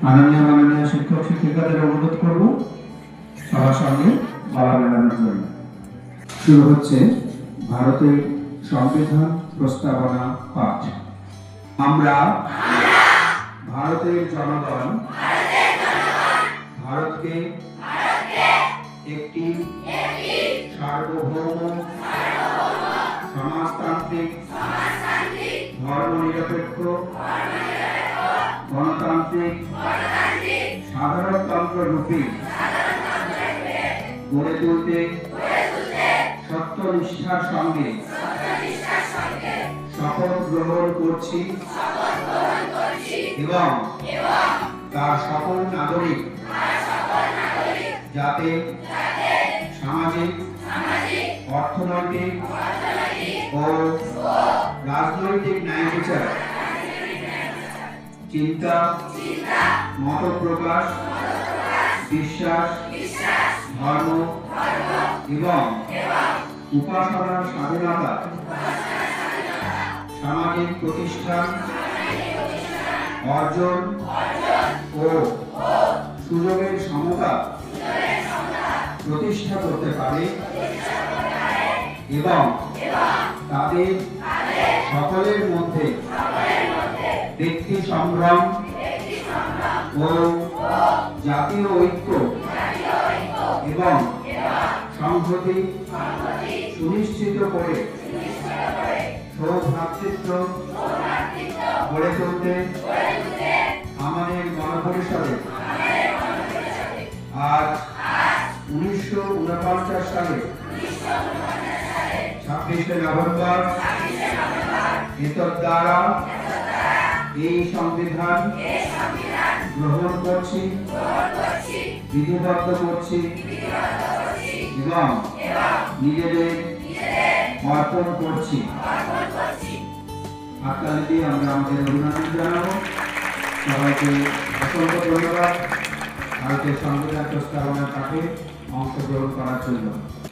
মাননীয় শিক্ষক শিক্ষিকাদের অনুরোধ করব সবার সঙ্গে গলা মেলানোর জন্য। শুরু হচ্ছে ভারতের সংবিধান প্রস্তাবনা পাঠ। আমরা ভারতের জনগণ ভারতকে একটি সার্বভৌম সমাজতান্ত্রিক ধর্মনিরপেক্ষ গণতান্ত্রিক সাধারণতন্ত্র রূপে গড়ে তুলতে সত্যনিষ্ঠার সঙ্গে শপথ গ্রহণ করছি এবং তার সকল নাগরিক যাতে সামাজিক অর্থনৈতিক ও রাজনৈতিক ন্যায় বিচার চিন্তা মত প্রকাশ বিশ্বাস ধর্ম এবং উপাসনার স্বাধীনতা সামাজিক প্রতিষ্ঠান অর্জন ও সুযোগের সমতা প্রতিষ্ঠা করতে পারে এবং তাদের সকলের মধ্যে ব্যক্তি সংগ্রাম ও জাতীয় ঐক্য এবং সংহতি সুনিশ্চিত করে সৌভ্রাতৃত্ব গড়ে তুলতে আমাদের গণপরিষদে আজ 1949 সালে 26শে নভেম্বর এতদ্বারা এই সংবিধান গ্রহণ করছি, বিধিবদ্ধ করছি এবং নিজেদের অর্পণ করছি। হাততালি দিয়ে আমরা আমাদের অভিনন্দন জানাবো। সবাইকে অসংখ্য ধন্যবাদ ভারতের সংবিধান প্রস্তাবনার পাঠে অংশগ্রহণ করার জন্য।